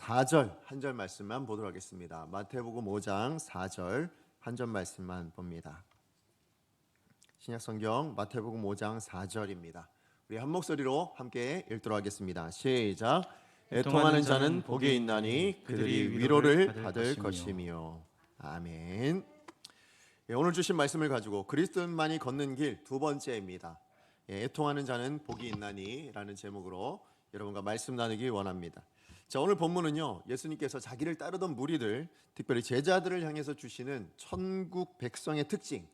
4절 한 절 말씀만 보도록 하겠습니다. 마태복음 5장 4절 한 절 말씀만 봅니다. 신약성경 마태복음 5장 4절입니다. 우리 한 목소리로 함께 읽도록 하겠습니다. 시작. 애통하는 자는 복이 있나니 그들이 위로를 받을 것이며. 아멘. 오늘 주신 말씀을 가지고 그리스도만이 걷는 길 두 번째입니다. 애통하는 자는 복이 있나니 라는 제목으로 여러분과 말씀 나누기 원합니다. 자, 오늘 본문은요, 예수님께서 자기를 따르던 무리들, 특별히 제자들을 향해서 주시는 천국 백성의 특징,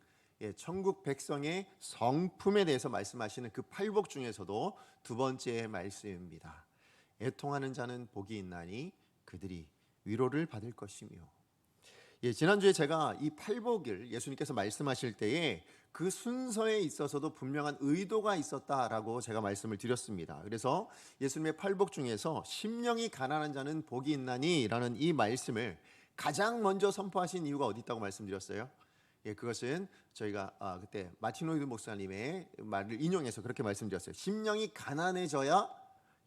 천국 백성의 성품에 대해서 말씀하시는 그 팔복 중에서도 두 번째 말씀입니다. 애통하는 자는 복이 있나니 그들이 위로를 받을 것이며. 지난주에 제가 이 팔복을 예수님께서 말씀하실 때에 그 순서에 있어서도 분명한 의도가 있었다라고 제가 말씀을 드렸습니다. 그래서 예수님의 팔복 중에서 심령이 가난한 자는 복이 있나니 라는 이 말씀을 가장 먼저 선포하신 이유가 어디 있다고 말씀드렸어요? 그것은 저희가 그때 마틴 로이드 목사님의 말을 인용해서 그렇게 말씀드렸어요. 심령이 가난해져야,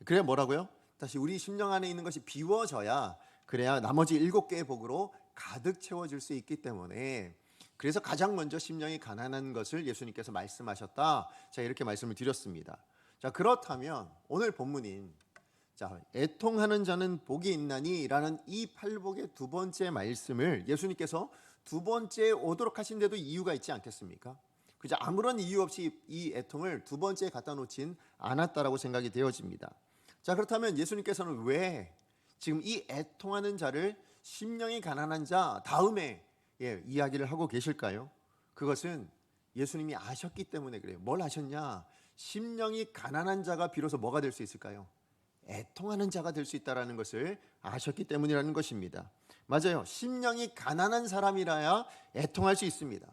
그래 뭐라고요? 다시 우리 심령 안에 있는 것이 비워져야, 그래야 나머지 7개의 복으로 가득 채워질 수 있기 때문에, 그래서 가장 먼저 심령이 가난한 것을 예수님께서 말씀하셨다. 제가 이렇게 말씀을 드렸습니다. 자, 그렇다면 오늘 본문인 애통하는 자는 복이 있나니 라는 이 팔복의 두 번째 말씀을 예수님께서 두 번째 오도록 하신 데도 이유가 있지 않겠습니까? 그죠? 아무런 이유 없이 이 애통을 두 번째에 갖다 놓진 않았다라고 생각이 되어집니다. 자, 그렇다면 예수님께서는 왜 지금 이 애통하는 자를 심령이 가난한 자 다음에 이야기를 하고 계실까요? 그것은 예수님이 아셨기 때문에 그래요. 뭘 아셨냐? 심령이 가난한 자가 비로소 뭐가 될 수 있을까요? 애통하는 자가 될 수 있다는 것을 아셨기 때문이라는 것입니다. 맞아요. 심령이 가난한 사람이라야 애통할 수 있습니다.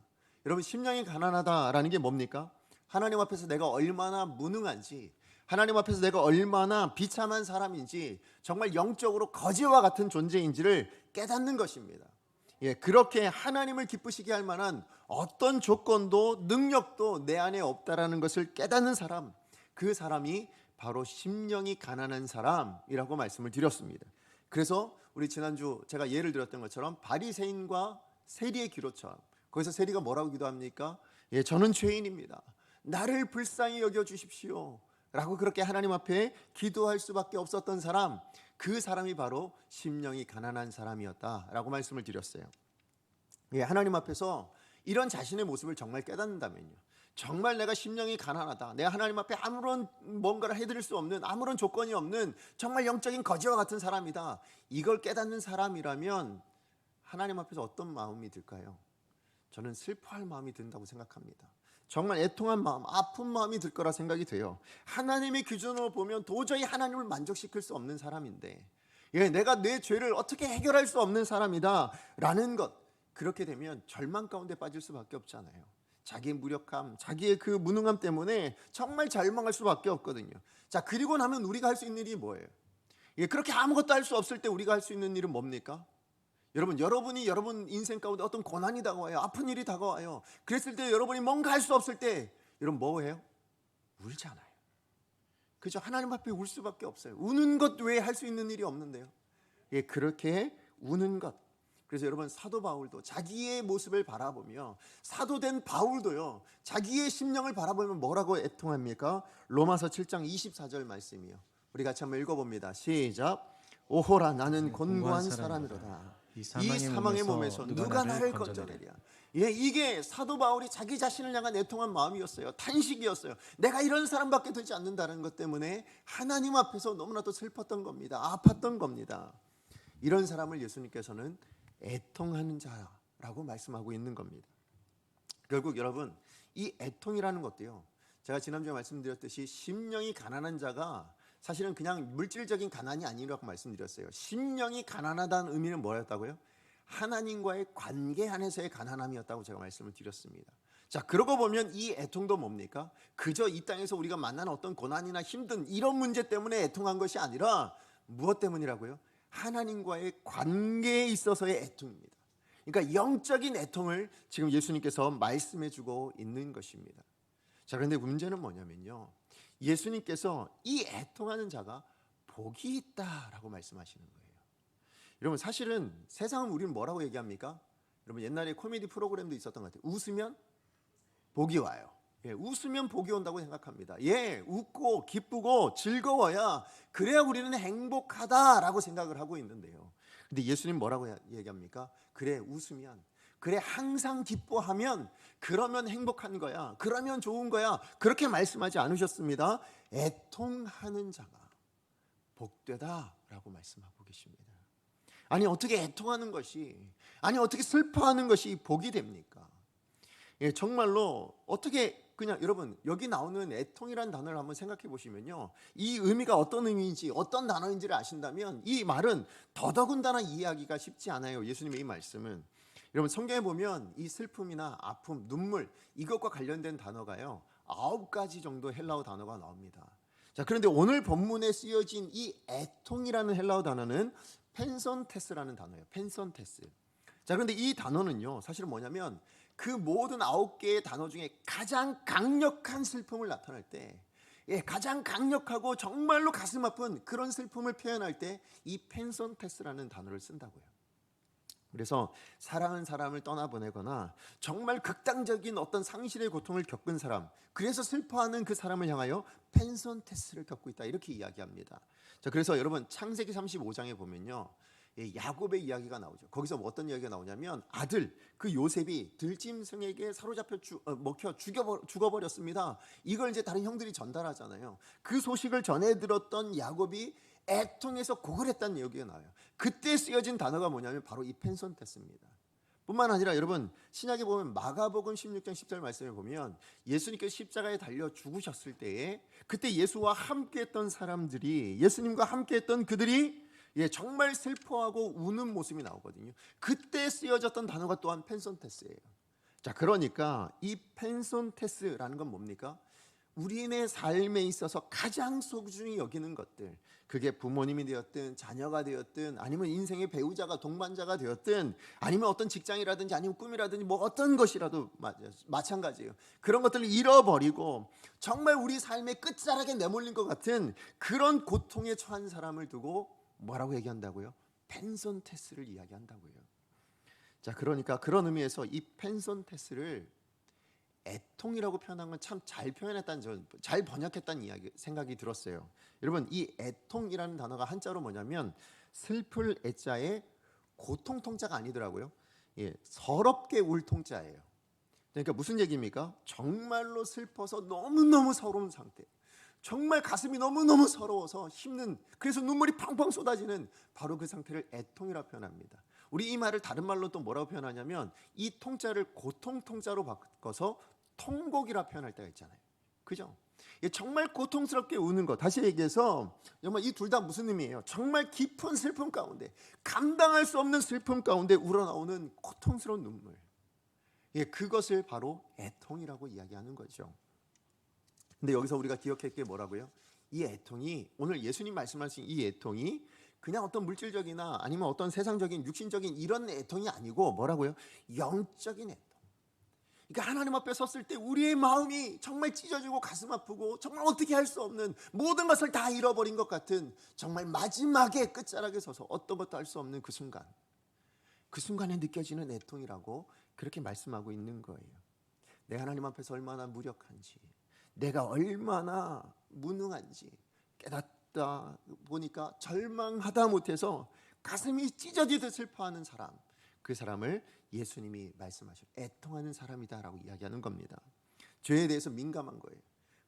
여러분, 심령이 가난하다라는 게 뭡니까? 하나님 앞에서 내가 얼마나 무능한지, 하나님 앞에서 내가 얼마나 비참한 사람인지, 정말 영적으로 거지와 같은 존재인지를 깨닫는 것입니다. 그렇게 하나님을 기쁘시게 할 만한 어떤 조건도 능력도 내 안에 없다라는 것을 깨닫는 사람, 그 사람이 바로 심령이 가난한 사람이라고 말씀을 드렸습니다. 그래서 우리 지난주 제가 예를 들었던 것처럼 바리새인과 세리의 기도처럼, 거기서 세리가 뭐라고 기도합니까? 저는 죄인입니다. 나를 불쌍히 여겨주십시오 라고 그렇게 하나님 앞에 기도할 수밖에 없었던 사람, 그 사람이 바로 심령이 가난한 사람이었다라고 말씀을 드렸어요. 하나님 앞에서 이런 자신의 모습을 정말 깨닫는다면요, 정말 내가 심령이 가난하다, 내가 하나님 앞에 아무런 뭔가를 해드릴 수 없는, 아무런 조건이 없는 정말 영적인 거지와 같은 사람이다, 이걸 깨닫는 사람이라면 하나님 앞에서 어떤 마음이 들까요? 저는 슬퍼할 마음이 든다고 생각합니다. 정말 애통한 마음, 아픈 마음이 들 거라 생각이 돼요. 하나님의 기준으로 보면 도저히 하나님을 만족시킬 수 없는 사람인데, 내가 내 죄를 어떻게 해결할 수 없는 사람이다 라는 것, 그렇게 되면 절망 가운데 빠질 수밖에 없잖아요. 자기의 무력함, 자기의 그 무능함 때문에 정말 절망할 수밖에 없거든요. 자, 그리고 나면 우리가 할 수 있는 일이 뭐예요? 그렇게 아무것도 할 수 없을 때 우리가 할 수 있는 일은 뭡니까? 여러분이 여러분 인생 가운데 어떤 고난이 다가와요. 아픈 일이 다가와요. 그랬을 때 여러분이 뭔가 할 수 없을 때 여러분 뭐 해요? 울잖아요. 그죠? 하나님 앞에 울 수밖에 없어요. 우는 것 외에 할 수 있는 일이 없는데요. 그렇게 우는 것. 그래서 여러분, 사도 바울도 자기의 모습을 바라보며, 사도된 바울도요, 자기의 심령을 바라보면 뭐라고 애통합니까? 로마서 7장 24절 말씀이요. 우리 같이 한번 읽어봅니다. 시작. 오호라, 나는 곤고한 사람이로다. 이 사망의 몸에서 누가 나를 건져내랴. 이게 사도 바울이 자기 자신을 향한 애통한 마음이었어요. 탄식이었어요. 내가 이런 사람밖에 되지 않는다는 것 때문에 하나님 앞에서 너무나도 슬펐던 겁니다. 아팠던 겁니다. 이런 사람을 예수님께서는 애통하는 자라고 말씀하고 있는 겁니다. 결국 여러분, 이 애통이라는 것도요, 제가 지난주에 말씀드렸듯이 심령이 가난한 자가 사실은 그냥 물질적인 가난이 아니라고 말씀드렸어요. 심령이 가난하다는 의미는 뭐였다고요? 하나님과의 관계 안에서의 가난함이었다고 제가 말씀을 드렸습니다. 자, 그러고 보면 이 애통도 뭡니까? 그저 이 땅에서 우리가 만나는 어떤 고난이나 힘든 이런 문제 때문에 애통한 것이 아니라 무엇 때문이라고요? 하나님과의 관계에 있어서의 애통입니다. 그러니까 영적인 애통을 지금 예수님께서 말씀해 주고 있는 것입니다. 자, 그런데 문제는 뭐냐면요, 예수님께서 이 애통하는 자가 복이 있다라고 말씀하시는 거예요. 여러분 사실은 세상은 우리는 뭐라고 얘기합니까? 여러분 옛날에 코미디 프로그램도 있었던 것 같아요. 웃으면 복이 와요. 예, 웃으면 복이 온다고 생각합니다. 예, 웃고 기쁘고 즐거워야 그래야 우리는 행복하다라고 생각을 하고 있는데요. 근데 예수님 뭐라고 얘기합니까? 그래 웃으면, 그래 항상 기뻐하면, 그러면 행복한 거야, 그러면 좋은 거야, 그렇게 말씀하지 않으셨습니다. 애통하는 자가 복되다라고 말씀하고 계십니다. 아니 어떻게 애통하는 것이, 아니 어떻게 슬퍼하는 것이 복이 됩니까? 예, 정말로 어떻게 그냥 여러분 여기 나오는 애통이라는 단어를 한번 생각해 보시면요, 이 의미가 어떤 의미인지 어떤 단어인지를 아신다면 이 말은 더더군다나 이해하기가 쉽지 않아요. 예수님의 이 말씀은 여러분 성경에 보면 이 슬픔이나 아픔, 눈물 이것과 관련된 단어가요 9가지 정도 헬라어 단어가 나옵니다. 자, 그런데 오늘 본문에 쓰여진 이 애통이라는 헬라어 단어는 펜선테스라는 단어예요. 펜선테스. 자, 그런데 이 단어는요 사실은 뭐냐면 그 모든 9개의 단어 중에 가장 강력한 슬픔을 나타낼 때, 예, 가장 강력하고 정말로 가슴 아픈 그런 슬픔을 표현할 때 이 펜선테스라는 단어를 쓴다고요. 그래서 사랑하는 사람을 떠나보내거나 정말 극단적인 어떤 상실의 고통을 겪은 사람, 그래서 슬퍼하는 그 사람을 향하여 펜선테스를 겪고 있다 이렇게 이야기합니다. 자, 그래서 여러분 창세기 35장에 보면요 야곱의 이야기가 나오죠. 거기서 어떤 이야기가 나오냐면 아들 그 요셉이 들짐승에게 사로잡혀 먹혀 죽어버렸습니다. 이걸 이제 다른 형들이 전달하잖아요. 그 소식을 전해 들었던 야곱이 애통해서 고글했다는 얘기가 나와요. 그때 쓰여진 단어가 뭐냐면 바로 이 펜선테스입니다. 뿐만 아니라 여러분 신약에 보면 마가복음 16장 10절 말씀에 보면 예수님께서 십자가에 달려 죽으셨을 때에 그때 예수와 함께했던 사람들이, 예수님과 함께했던 그들이 정말 슬퍼하고 우는 모습이 나오거든요. 그때 쓰여졌던 단어가 또한 펜선테스예요. 자, 그러니까 이 펜선테스라는 건 뭡니까? 우리의 삶에 있어서 가장 소중히 여기는 것들, 그게 부모님이 되었든 자녀가 되었든 아니면 인생의 배우자가 동반자가 되었든 아니면 어떤 직장이라든지 아니면 꿈이라든지 뭐 어떤 것이라도 마찬가지예요. 그런 것들을 잃어버리고 정말 우리 삶의 끝자락에 내몰린 것 같은 그런 고통에 처한 사람을 두고 뭐라고 얘기한다고요? 펜선테스를 이야기한다고요. 자, 그러니까 그런 의미에서 이 펜선테스를 애통이라고 표현한 건 참 잘 표현했다는, 잘 번역했다는 이야기 생각이 들었어요. 여러분 이 애통이라는 단어가 한자로 뭐냐면 슬플 애자에 고통 통자가 아니더라고요. 예, 서럽게 울 통자예요. 그러니까 무슨 얘기입니까? 정말로 슬퍼서 너무너무 서러운 상태, 정말 가슴이 너무너무 서러워서 힘든, 그래서 눈물이 팡팡 쏟아지는 바로 그 상태를 애통이라고 표현합니다. 우리 이 말을 다른 말로 또 뭐라고 표현하냐면 이 통자를 고통 통자로 바꿔서 통곡이라 표현할 때가 있잖아요. 그죠? 정말 고통스럽게 우는 것, 다시 얘기해서 정말 이 둘 다 무슨 의미예요? 정말 깊은 슬픔 가운데, 감당할 수 없는 슬픔 가운데 우러나오는 고통스러운 눈물, 그것을 바로 애통이라고 이야기하는 거죠. 근데 여기서 우리가 기억할 게 뭐라고요? 이 애통이, 오늘 예수님 말씀하신 이 애통이 그냥 어떤 물질적이나 아니면 어떤 세상적인 육신적인 이런 애통이 아니고 뭐라고요? 영적인 애통. 그러니까 하나님 앞에 섰을 때 우리의 마음이 정말 찢어지고 가슴 아프고 정말 어떻게 할 수 없는, 모든 것을 다 잃어버린 것 같은 정말 마지막에 끝자락에 서서 어떤 것도 할 수 없는 그 순간, 그 순간에 느껴지는 애통이라고 그렇게 말씀하고 있는 거예요. 내 하나님 앞에서 얼마나 무력한지, 내가 얼마나 무능한지 깨닫다 보니까 절망하다 못해서 가슴이 찢어지듯 슬퍼하는 사람, 그 사람을 예수님이 말씀하셔 애통하는 사람이다라고 이야기하는 겁니다. 죄에 대해서 민감한 거예요.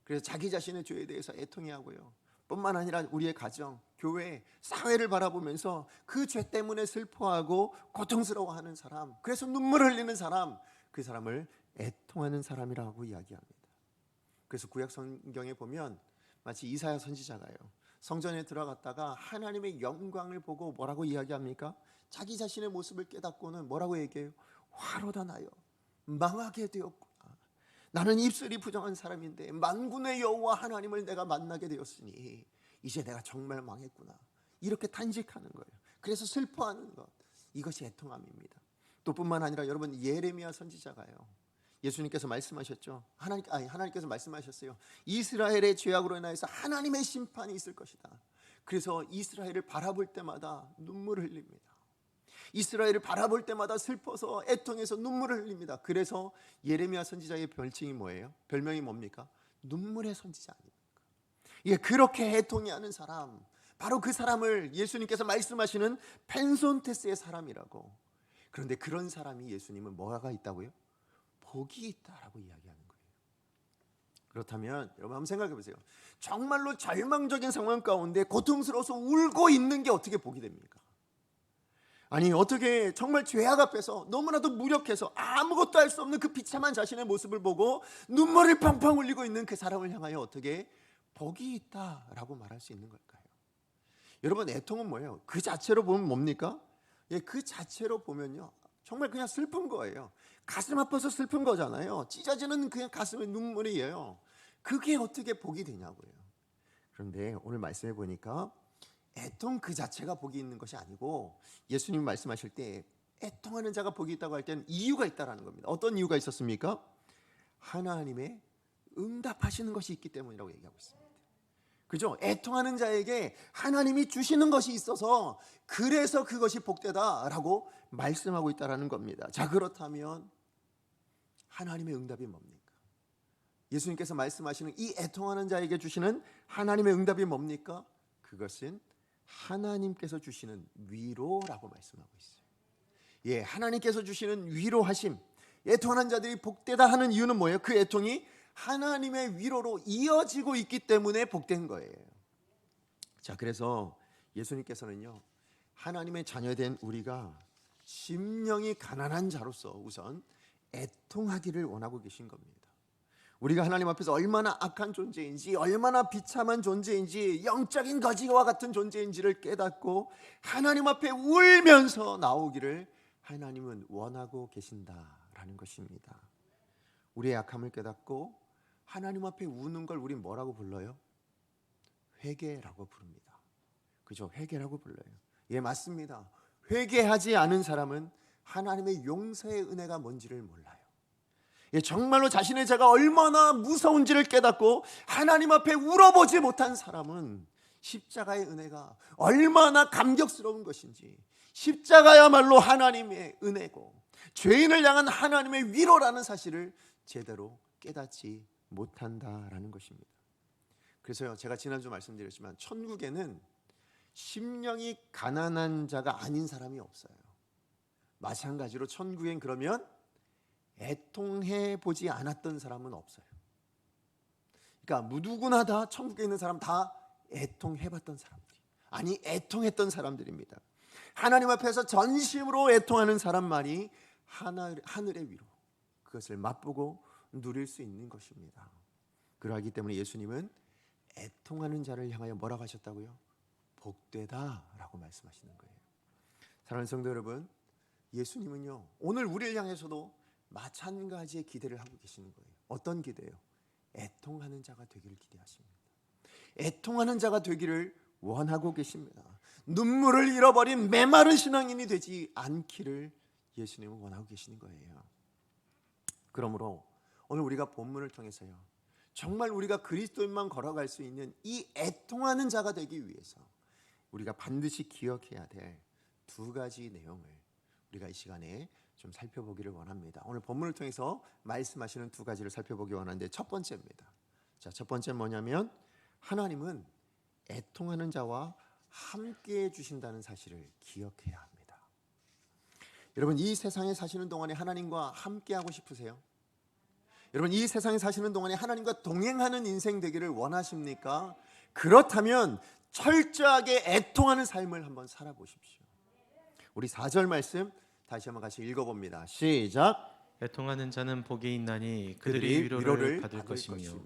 그래서 자기 자신의 죄에 대해서 애통해 하고요, 뿐만 아니라 우리의 가정, 교회, 사회를 바라보면서 그 죄 때문에 슬퍼하고 고통스러워하는 사람, 그래서 눈물 흘리는 사람, 그 사람을 애통하는 사람이라고 이야기합니다. 그래서 구약 성경에 보면 마치 이사야 선지자가요, 성전에 들어갔다가 하나님의 영광을 보고 뭐라고 이야기합니까? 자기 자신의 모습을 깨닫고는 뭐라고 얘기해요? 화로다 나여 망하게 되었구나. 나는 입술이 부정한 사람인데 만군의 여호와 하나님을 내가 만나게 되었으니 이제 내가 정말 망했구나. 이렇게 탄식하는 거예요. 그래서 슬퍼하는 것, 이것이 애통함입니다. 또 뿐만 아니라 여러분 예레미야 선지자가요, 예수님께서 말씀하셨죠. 하나님께서 말씀하셨어요. 이스라엘의 죄악으로 인하여서 하나님의 심판이 있을 것이다. 그래서 이스라엘을 바라볼 때마다 눈물을 흘립니다. 이스라엘을 바라볼 때마다 슬퍼서 애통해서 눈물을 흘립니다. 그래서 예레미야 선지자의 별칭이 뭐예요? 별명이 뭡니까? 눈물의 선지자 아닙니까? 예, 그렇게 애통해하는 사람, 바로 그 사람을 예수님께서 말씀하시는 펜손테스의 사람이라고. 그런데 그런 사람이 예수님은 뭐가 있다고요? 복이 있다라고 이야기하는 거예요. 그렇다면 여러분 한번 생각해 보세요. 정말로 절망적인 상황 가운데 고통스러워서 울고 있는 게 어떻게 복이 됩니까? 아니 어떻게 정말 죄악 앞에서 너무나도 무력해서 아무것도 할 수 없는 그 비참한 자신의 모습을 보고 눈물을 팡팡 흘리고 있는 그 사람을 향하여 어떻게 복이 있다라고 말할 수 있는 걸까요? 여러분 애통은 뭐예요? 그 자체로 보면 뭡니까? 예, 그 자체로 보면요 정말 그냥 슬픈 거예요. 가슴 아파서 슬픈 거잖아요. 찢어지는 그냥 가슴의 눈물이에요. 그게 어떻게 복이 되냐고요. 그런데 오늘 말씀해 보니까 애통 그 자체가 복이 있는 것이 아니고 예수님 말씀하실 때 애통하는 자가 복이 있다고 할 때는 이유가 있다라는 겁니다. 어떤 이유가 있었습니까? 하나님의 응답하시는 것이 있기 때문이라고 얘기하고 있습니다. 그죠? 애통하는 자에게 하나님이 주시는 것이 있어서 그래서 그것이 복되다라고 말씀하고 있다라는 겁니다. 자, 그렇다면 하나님의 응답이 뭡니까? 예수님께서 말씀하시는 이 애통하는 자에게 주시는 하나님의 응답이 뭡니까? 그것은 하나님께서 주시는 위로라고 말씀하고 있어요. 예, 하나님께서 주시는 위로하심. 애통하는 자들이 복되다 하는 이유는 뭐예요? 그 애통이 하나님의 위로로 이어지고 있기 때문에 복된 거예요. 자, 그래서 예수님께서는요 하나님의 자녀된 우리가 심령이 가난한 자로서 우선 애통하기를 원하고 계신 겁니다. 우리가 하나님 앞에서 얼마나 악한 존재인지, 얼마나 비참한 존재인지, 영적인 거지와 같은 존재인지를 깨닫고 하나님 앞에 울면서 나오기를 하나님은 원하고 계신다라는 것입니다. 우리의 약함을 깨닫고 하나님 앞에 우는 걸 우리 뭐라고 불러요? 회개라고 부릅니다. 그죠? 회개라고 불러요. 예, 맞습니다. 회개하지 않은 사람은 하나님의 용서의 은혜가 뭔지를 몰라요. 예, 정말로 자신의 죄가 얼마나 무서운지를 깨닫고 하나님 앞에 울어보지 못한 사람은 십자가의 은혜가 얼마나 감격스러운 것인지, 십자가야말로 하나님의 은혜고 죄인을 향한 하나님의 위로라는 사실을 제대로 깨닫지 못한다라는 것입니다. 그래서요 제가 지난주 말씀드렸지만 천국에는 심령이 가난한 자가 아닌 사람이 없어요. 마찬가지로 천국엔 그러면 애통해 보지 않았던 사람은 없어요. 그러니까 누구나 다 천국에 있는 사람 다 애통해 봤던 사람들이, 아니 애통했던 사람들입니다. 하나님 앞에서 전심으로 애통하는 사람만이 하늘의 위로, 그것을 맛보고 누릴 수 있는 것입니다. 그러하기 때문에 예수님은 애통하는 자를 향하여 뭐라고 하셨다고요? 복되다라고 말씀하시는 거예요. 사랑하는 성도 여러분, 예수님은요 오늘 우리를 향해서도 마찬가지의 기대를 하고 계시는 거예요. 어떤 기대요? 애통하는 자가 되기를 기대하십니다. 애통하는 자가 되기를 원하고 계십니다. 눈물을 잃어버린 메마른 신앙인이 되지 않기를 예수님은 원하고 계시는 거예요. 그러므로 오늘 우리가 본문을 통해서요 정말 우리가 그리스도인만 걸어갈 수 있는 이 애통하는 자가 되기 위해서 우리가 반드시 기억해야 될 두 가지 내용을 우리가 이 시간에 좀 살펴보기를 원합니다. 오늘 본문을 통해서 말씀하시는 두 가지를 살펴보기 원하는데 첫 번째입니다. 자, 첫 번째는 뭐냐면 하나님은 애통하는 자와 함께해 주신다는 사실을 기억해야 합니다. 여러분 이 세상에 사시는 동안에 하나님과 함께하고 싶으세요? 여러분 이 세상에 사시는 동안에 하나님과 동행하는 인생 되기를 원하십니까? 그렇다면 철저하게 애통하는 삶을 한번 살아보십시오. 우리 4절 말씀 다시 한번 같이 읽어봅니다. 시작. 애통하는 자는 복이 있나니 그들이 위로를 받을 것이며.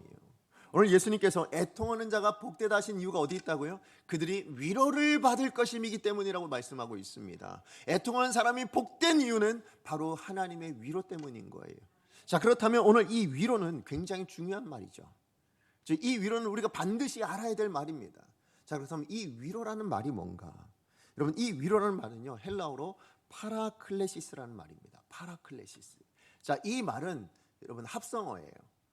오늘 예수님께서 애통하는 자가 복되다 하신 이유가 어디 있다고요? 그들이 위로를 받을 것임이기 때문이라고 말씀하고 있습니다. 애통하는 사람이 복된 이유는 바로 하나님의 위로 때문인 거예요. 자, 그렇다면 오늘 이 위로는 굉장히 중요한 말이죠. 이 위로는 우리가 반드시 알아야 될 말입니다. 자, 그렇다면 이 위로라는 말이 뭔가? 여러분 이 위로라는 말은요 헬라어로 파라클레시스라는 말입니다. 파라클레시스. 자, 이 말은 여러분 합성어예요.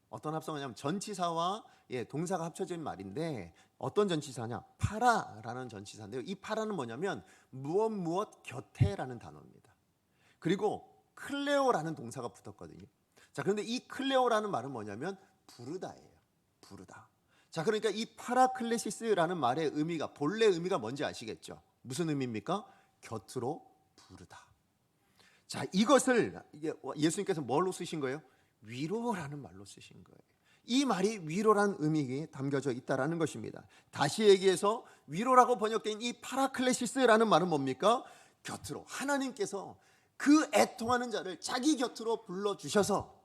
어떤 합성어냐면 전치사와 동사가 합쳐진 말인데 어떤 전치사냐? 파라라는 전치사인데요. 이 파라는 뭐냐면 무엇 곁에라는 단어입니다. 그리고 클레오라는 동사가 붙었거든요. 자, 그런데 이 클레오라는 말은 뭐냐면 부르다예요. 부르다. 자, 그러니까 이 파라클레시스라는 말의 의미가, 본래 의미가 뭔지 아시겠죠? 무슨 의미입니까? 곁으로 부르다. 자, 이것을 예수님께서 뭘로 쓰신 거예요? 위로라는 말로 쓰신 거예요. 이 말이 위로라는 의미가 담겨져 있다라는 것입니다. 다시 얘기해서 위로라고 번역된 이 파라클레시스라는 말은 뭡니까? 곁으로, 하나님께서 그 애통하는 자를 자기 곁으로 불러주셔서,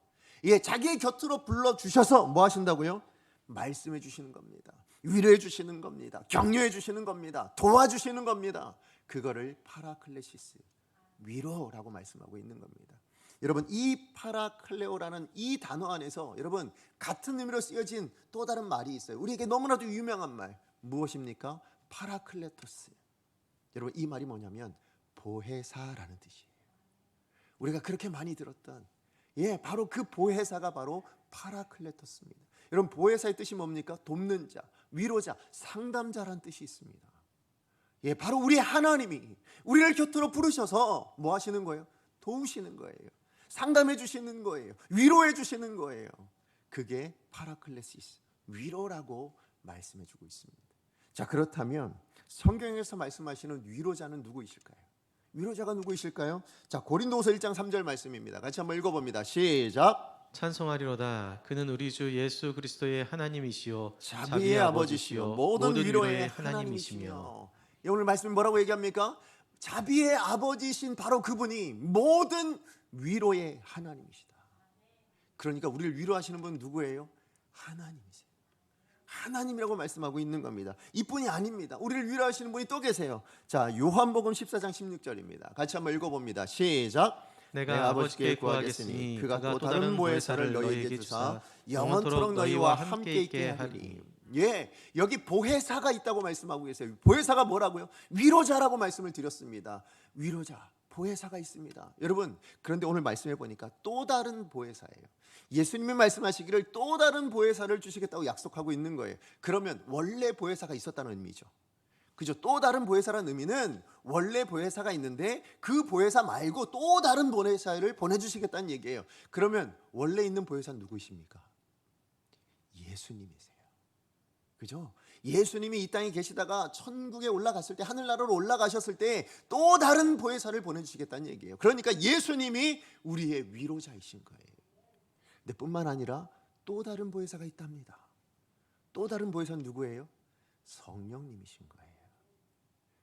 자기의 곁으로 불러주셔서 뭐 하신다고요? 말씀해 주시는 겁니다. 위로해 주시는 겁니다. 격려해 주시는 겁니다. 도와주시는 겁니다. 그거를 파라클레시스, 위로라고 말씀하고 있는 겁니다. 여러분, 이 파라클레오라는 이 단어 안에서 여러분 같은 의미로 쓰여진 또 다른 말이 있어요. 우리에게 너무나도 유명한 말, 무엇입니까? 파라클레토스. 여러분, 이 말이 뭐냐면 보혜사라는 뜻이에요. 우리가 그렇게 많이 들었던 바로 그 보혜사가 바로 파라클레토스입니다. 여러분, 보혜사의 뜻이 뭡니까? 돕는 자, 위로자, 상담자라는 뜻이 있습니다. 바로 우리 하나님이 우리를 곁으로 부르셔서 뭐 하시는 거예요? 도우시는 거예요. 상담해 주시는 거예요. 위로해 주시는 거예요. 그게 파라클레시스, 위로라고 말씀해 주고 있습니다. 자, 그렇다면 성경에서 말씀하시는 위로자는 누구이실까요? 위로자가 누구이실까요? 자, 고린도후서 1장 3절 말씀입니다. 같이 한번 읽어봅니다. 시작. 찬송하리로다. 그는 우리 주 예수 그리스도의 하나님이시요 자비의 아버지시요 모든 위로의 하나님이시며. 오늘 말씀이 뭐라고 얘기합니까? 자비의 아버지신 바로 그분이 모든 위로의 하나님이시다. 그러니까 우리를 위로하시는 분은 누구예요? 하나님이세요. 하나님이라고 말씀하고 있는 겁니다. 이뿐이 아닙니다. 우리를 위로하시는 분이 또 계세요. 자, 요한복음 14장 16절입니다. 같이 한번 읽어봅니다. 시작. 내가 아버지께 구하겠으니 그가 또 다른 보혜사를 너희에게 주사 영원토록 너희와 함께 있게 하리니. 여기 보혜사가 있다고 말씀하고 계세요. 보혜사가 뭐라고요? 위로자라고 말씀을 드렸습니다. 위로자, 보혜사가 있습니다. 여러분, 그런데 오늘 말씀해 보니까 또 다른 보혜사예요. 예수님이 말씀하시기를 또 다른 보혜사를 주시겠다고 약속하고 있는 거예요. 그러면 원래 보혜사가 있었다는 의미죠. 그죠? 또 다른 보혜사라는 의미는 원래 보혜사가 있는데 그 보혜사 말고 또 다른 보혜사를 보내주시겠다는 얘기예요. 그러면 원래 있는 보혜사는 누구이십니까? 예수님이세요. 그죠? 예수님이 이 땅에 계시다가 천국에 올라갔을 때, 하늘나라로 올라가셨을 때 또 다른 보혜사를 보내주시겠다는 얘기예요. 그러니까 예수님이 우리의 위로자이신 거예요. 근데 뿐만 아니라 또 다른 보혜사가 있답니다. 또 다른 보혜사는 누구예요? 성령님이신 거예요.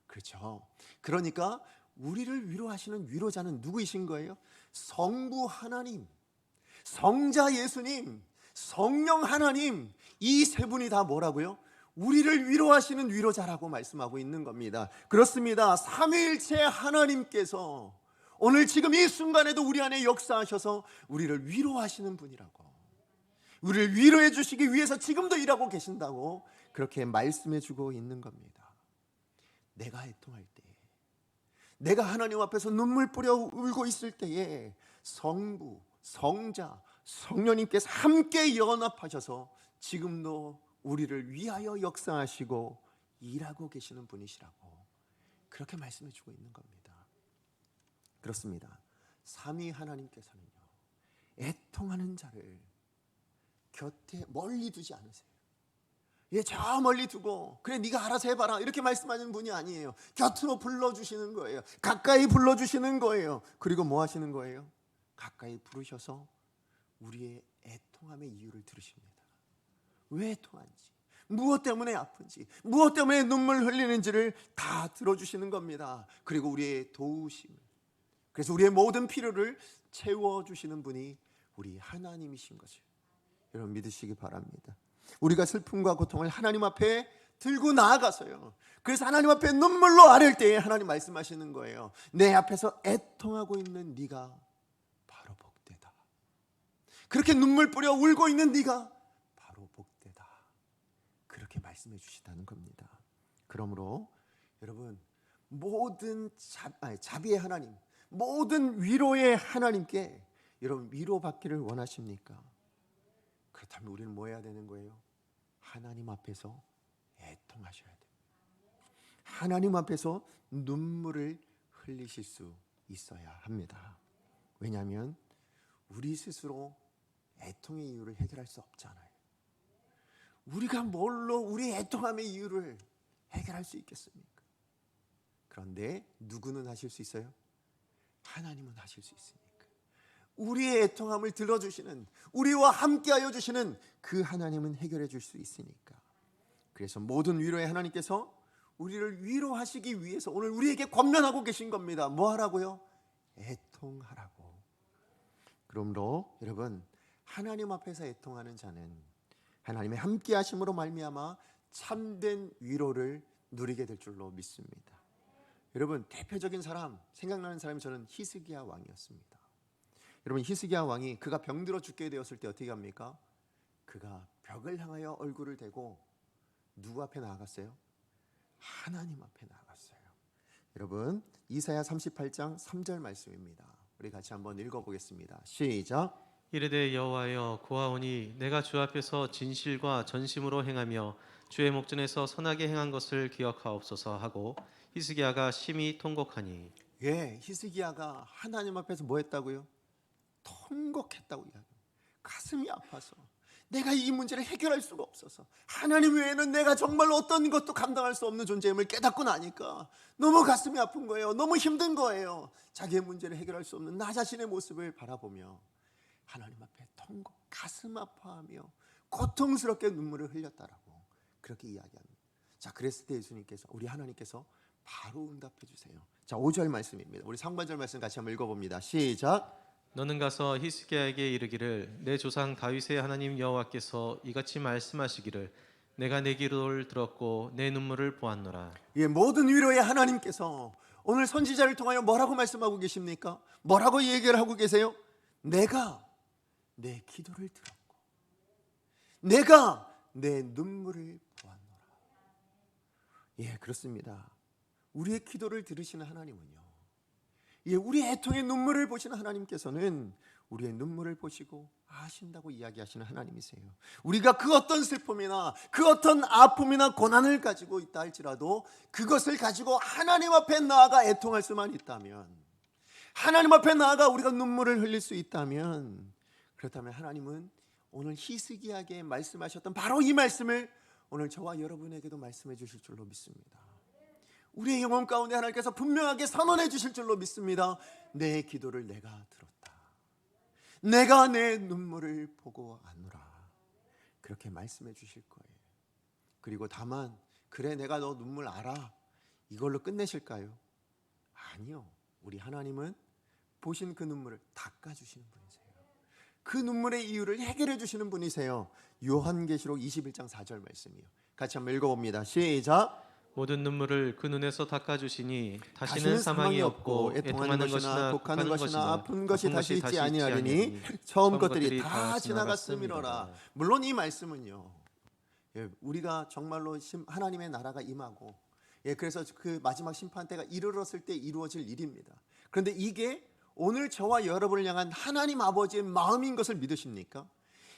그렇죠? 그러니까 우리를 위로하시는 위로자는 누구이신 거예요? 성부 하나님, 성자 예수님, 성령 하나님, 이 세 분이 다 뭐라고요? 우리를 위로하시는 위로자라고 말씀하고 있는 겁니다. 그렇습니다. 삼위일체 하나님께서 오늘 지금 이 순간에도 우리 안에 역사하셔서 우리를 위로하시는 분이라고, 우리를 위로해 주시기 위해서 지금도 일하고 계신다고 그렇게 말씀해 주고 있는 겁니다. 내가 애통할 때, 내가 하나님 앞에서 눈물 뿌려 울고 있을 때에 성부, 성자, 성령님께서 함께 연합하셔서 지금도 우리를 위하여 역사하시고 일하고 계시는 분이시라고 그렇게 말씀해 주고 있는 겁니다. 그렇습니다. 삼위 하나님께서는요, 애통하는 자를 곁에 멀리 두지 않으세요. 저 멀리 두고 그래 네가 알아서 해봐라 이렇게 말씀하는 분이 아니에요. 곁으로 불러주시는 거예요. 가까이 불러주시는 거예요. 그리고 뭐 하시는 거예요? 가까이 부르셔서 우리의 애통함의 이유를 들으십니다. 왜 애통한지, 무엇 때문에 아픈지, 무엇 때문에 눈물 흘리는지를 다 들어주시는 겁니다. 그리고 우리의 도우심을, 그래서 우리의 모든 필요를 채워주시는 분이 우리 하나님이신 것을 여러분 믿으시기 바랍니다. 우리가 슬픔과 고통을 하나님 앞에 들고 나아가서요, 그래서 하나님 앞에 눈물로 아릴 때에 하나님 말씀하시는 거예요. 내 앞에서 애통하고 있는 네가 바로 복되다. 그렇게 눈물 뿌려 울고 있는 네가 바로 복되다. 그렇게 말씀해 주시다는 겁니다. 그러므로 여러분, 모든 자비의 하나님, 모든 위로의 하나님께 여러분 위로받기를 원하십니까? 그렇다면 우리는 뭐 해야 되는 거예요? 하나님 앞에서 애통하셔야 돼요. 하나님 앞에서 눈물을 흘리실 수 있어야 합니다. 왜냐하면 우리 스스로 애통의 이유를 해결할 수 없잖아요. 우리가 뭘로 우리 애통함의 이유를 해결할 수 있겠습니까? 그런데 누구는 하실 수 있어요? 하나님은 하실 수 있으니까. 우리의 애통함을 들어주시는, 우리와 함께하여 주시는 그 하나님은 해결해 줄 수 있으니까. 그래서 모든 위로의 하나님께서 우리를 위로하시기 위해서 오늘 우리에게 권면하고 계신 겁니다. 뭐 하라고요? 애통하라고. 그러므로 여러분, 하나님 앞에서 애통하는 자는 하나님의 함께 하심으로 말미암아 참된 위로를 누리게 될 줄로 믿습니다. 여러분, 대표적인 사람, 생각나는 사람이 저는 히스기야 왕이었습니다. 여러분, 히스기야 왕이 그가 병들어 죽게 되었을 때 어떻게 합니까? 그가 벽을 향하여 얼굴을 대고 누구 앞에 나아갔어요? 하나님 앞에 나아갔어요. 여러분, 이사야 38장 3절 말씀입니다. 우리 같이 한번 읽어보겠습니다. 시작. 이르되 여호와여 고아오니 내가 주 앞에서 진실과 전심으로 행하며 주의 목전에서 선하게 행한 것을 기억하옵소서 하고 히스기야가 심히 통곡하니. 예, 히스기야가 하나님 앞에서 뭐 했다고요? 통곡했다고 이야기합니다. 가슴이 아파서 내가 이 문제를 해결할 수가 없어서 하나님 외에는 내가 정말 어떤 것도 감당할 수 없는 존재임을 깨닫고 나니까 너무 가슴이 아픈 거예요. 너무 힘든 거예요. 자기의 문제를 해결할 수 없는 나 자신의 모습을 바라보며 하나님 앞에 통곡, 가슴 아파하며 고통스럽게 눈물을 흘렸다라고 그렇게 이야기합니다. 자, 그랬을 때 예수님께서, 우리 하나님께서 바로 응답해 주세요. 자, 5절 말씀입니다. 우리 상반절 말씀 같이 한번 읽어봅니다. 시작. 너는 가서 히스기야에게 이르기를 내 조상 다윗의 하나님 여호와께서 이같이 말씀하시기를 내가 내 기도를 들었고 내 눈물을 보았노라. 예, 모든 위로의 하나님께서 오늘 선지자를 통하여 뭐라고 말씀하고 계십니까? 뭐라고 얘기를 하고 계세요? 내가 내 기도를 들었고 내가 내 눈물을 보았노라. 예, 그렇습니다. 우리의 기도를 들으시는 하나님은요, 예, 우리의 애통의 눈물을 보시는 하나님께서는 우리의 눈물을 보시고 아신다고 이야기하시는 하나님이세요. 우리가 그 어떤 슬픔이나 그 어떤 아픔이나 고난을 가지고 있다 할지라도 그것을 가지고 하나님 앞에 나아가 애통할 수만 있다면, 하나님 앞에 나아가 우리가 눈물을 흘릴 수 있다면, 그렇다면 하나님은 오늘 히스기야에게 말씀하셨던 바로 이 말씀을 오늘 저와 여러분에게도 말씀해 주실 줄로 믿습니다. 우리의 영혼 가운데 하나님께서 분명하게 선언해 주실 줄로 믿습니다. 내 기도를 내가 들었다. 내가 내 눈물을 보고 아노라. 그렇게 말씀해 주실 거예요. 그리고 다만 그래 내가 너 눈물 알아, 이걸로 끝내실까요? 아니요. 우리 하나님은 보신 그 눈물을 닦아주시는 분이세요. 그 눈물의 이유를 해결해 주시는 분이세요. 요한계시록 21장 4절 말씀이요. 같이 한번 읽어봅니다. 시작. 모든 눈물을 그 눈에서 닦아주시니 다시는 사망이 없고 애통하는 것이나 곡하는 것이나 아픈 것이 다시 있지 아니하리니 처음 것들이 다 지나갔음이로라. 물론 이 말씀은요, 예, 우리가 정말로 하나님의 나라가 임하고, 예, 그래서 그 마지막 심판 때가 이르렀을 때 이루어질 일입니다. 그런데 이게 오늘 저와 여러분을 향한 하나님 아버지의 마음인 것을 믿으십니까?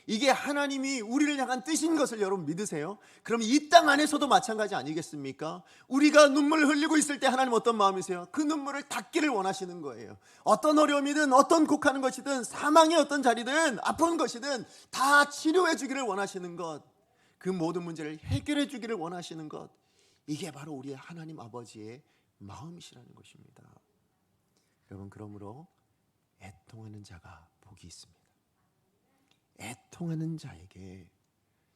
이게 하나님이 우리를 향한 뜻인 것을 여러분 믿으세요? 그럼 이 땅 안에서도 마찬가지 아니겠습니까? 우리가 눈물을 흘리고 있을 때 하나님 어떤 마음이세요? 그 눈물을 닦기를 원하시는 거예요. 어떤 어려움이든 어떤 곡하는 것이든 사망의 어떤 자리든 아픈 것이든 다 치료해 주기를 원하시는 것, 그 모든 문제를 해결해 주기를 원하시는 것, 이게 바로 우리의 하나님 아버지의 마음이시라는 것입니다. 여러분, 그러므로 애통하는 자가 복이 있습니다. 애통하는 자에게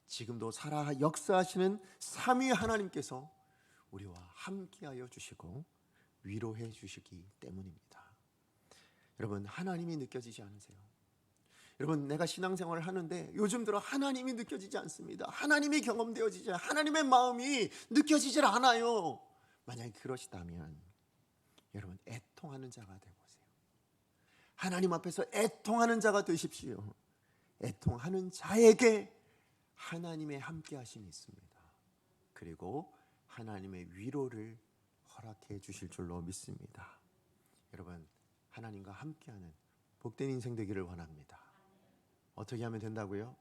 지금도 살아 역사하시는 삼위 하나님께서 우리와 함께하여 주시고 위로해 주시기 때문입니다. 여러분, 하나님이 느껴지지 않으세요? 여러분, 내가 신앙생활을 하는데 요즘 들어 하나님이 느껴지지 않습니다. 하나님이 경험되어지지 않아요. 하나님의 마음이 느껴지질 않아요. 만약에 그러시다면 여러분, 애통하는 자가 되보세요. 하나님 앞에서 애통하는 자가 되십시오. 애통하는 자에게 하나님의 함께 하심이 있습니다. 그리고 하나님의 위로를 허락해 주실 줄로 믿습니다. 여러분, 하나님과 함께하는 복된 인생 되기를 원합니다. 어떻게 하면 된다고요?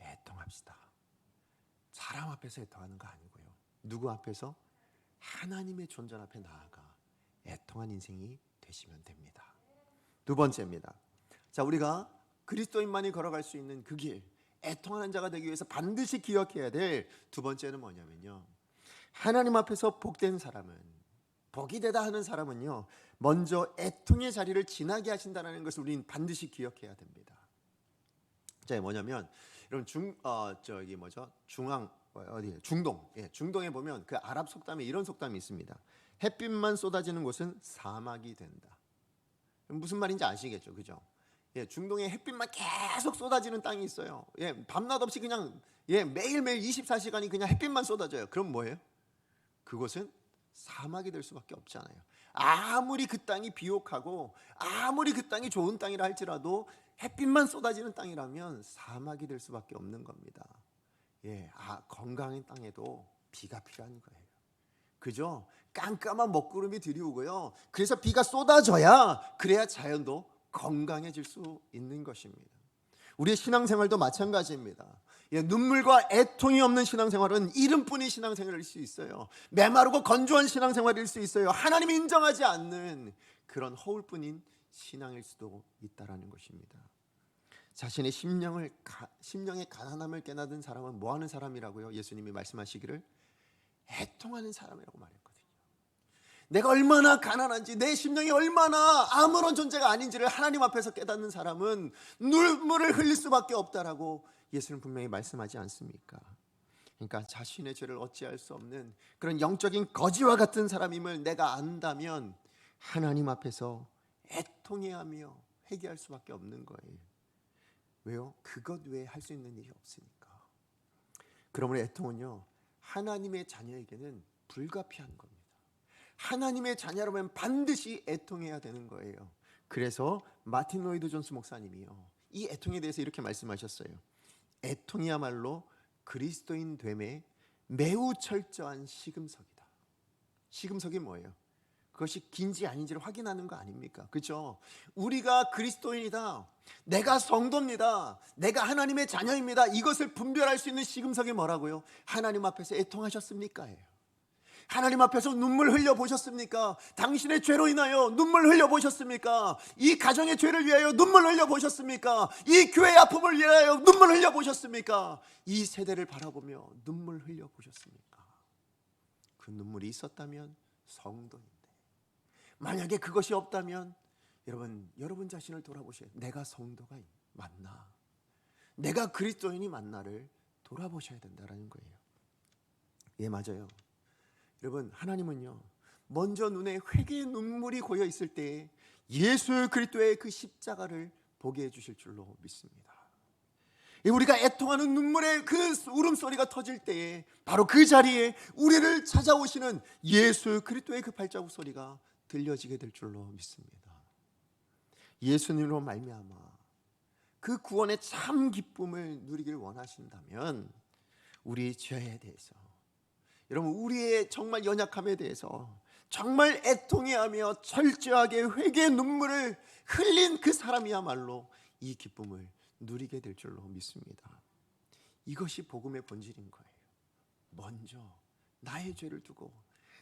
애통합시다. 사람 앞에서 애통하는 거 아니고요. 누구 앞에서? 하나님의 존재 앞에 나아가 애통한 인생이 되시면 됩니다. 두 번째입니다. 자, 우리가 그리스도인만이 걸어갈 수 있는 그 길, 애통하는 자가 되기 위해서 반드시 기억해야 될 두 번째는 뭐냐면요, 하나님 앞에서 복된 사람은, 복이 되다 하는 사람은요, 먼저 애통의 자리를 지나게 하신다는 것을 우리는 반드시 기억해야 됩니다. 자, 뭐냐면 여러분 중동에 보면 그 아랍 속담에 이런 속담이 있습니다. 햇빛만 쏟아지는 곳은 사막이 된다. 무슨 말인지 아시겠죠, 그죠? 중동에 햇빛만 계속 쏟아지는 땅이 있어요. 밤낮 없이 그냥 매일매일 24시간이 그냥 햇빛만 쏟아져요. 그럼 뭐예요? 그곳은 사막이 될 수밖에 없잖아요. 아무리 그 땅이 비옥하고 아무리 그 땅이 좋은 땅이라 할지라도 햇빛만 쏟아지는 땅이라면 사막이 될 수밖에 없는 겁니다. 건강한 땅에도 비가 필요한 거예요. 그죠? 깜깜한 먹구름이 들이오고요. 그래서 비가 쏟아져야, 그래야 자연도 건강해질 수 있는 것입니다. 우리의 신앙생활도 마찬가지입니다. 눈물과 애통이 없는 신앙생활은 이름뿐인 신앙생활일 수 있어요. 메마르고 건조한 신앙생활일 수 있어요. 하나님이 인정하지 않는 그런 허울뿐인 신앙일 수도 있다라는 것입니다. 자신의 심령의 가난함을 깨닫은 사람은 뭐하는 사람이라고요? 예수님이 말씀하시기를 애통하는 사람이라고 말했거든요. 내가 얼마나 가난한지, 내 심령이 얼마나 아무런 존재가 아닌지를 하나님 앞에서 깨닫는 사람은 눈물을 흘릴 수밖에 없다라고 예수는 분명히 말씀하지 않습니까? 그러니까 자신의 죄를 어찌할 수 없는 그런 영적인 거지와 같은 사람임을 내가 안다면 하나님 앞에서 애통해하며 회개할 수밖에 없는 거예요. 왜요? 그것 외에 할 수 있는 일이 없으니까. 그러므로 애통은요, 하나님의 자녀에게는 불가피한 겁니다. 하나님의 자녀라면 반드시 애통해야 되는 거예요. 그래서 마틴 로이드 존스 목사님이요, 이 애통에 대해서 이렇게 말씀하셨어요. 애통이야말로 그리스도인 됨에 매우 철저한 시금석이다. 시금석이 뭐예요? 그것이 긴지 아닌지를 확인하는 거 아닙니까? 그렇죠? 우리가 그리스도인이다, 내가 성도입니다, 내가 하나님의 자녀입니다, 이것을 분별할 수 있는 시금석이 뭐라고요? 하나님 앞에서 애통하셨습니까? 예요. 하나님 앞에서 눈물 흘려보셨습니까? 당신의 죄로 인하여 눈물 흘려보셨습니까? 이 가정의 죄를 위하여 눈물 흘려보셨습니까? 이 교회의 아픔을 위하여 눈물 흘려보셨습니까? 이 세대를 바라보며 눈물 흘려보셨습니까? 그 눈물이 있었다면 성도인데, 만약에 그것이 없다면 여러분 자신을 돌아보셔야, 내가 성도가 맞나? 내가 그리스도인이 맞나를 돌아보셔야 된다는 거예요. 맞아요. 여러분, 하나님은요, 먼저 눈에 회개의 눈물이 고여 있을 때에 예수 그리스도의 그 십자가를 보게 해주실 줄로 믿습니다. 우리가 애통하는 눈물의 그 울음소리가 터질 때에 바로 그 자리에 우리를 찾아오시는 예수 그리스도의 그 발자국 소리가 들려지게 될 줄로 믿습니다. 예수님으로 말미암아 그 구원의 참 기쁨을 누리길 원하신다면 우리 죄에 대해서, 여러분, 우리의 정말 연약함에 대해서 정말 애통해하며 철저하게 회개의 눈물을 흘린 그 사람이야말로 이 기쁨을 누리게 될 줄로 믿습니다. 이것이 복음의 본질인 거예요. 먼저 나의 죄를 두고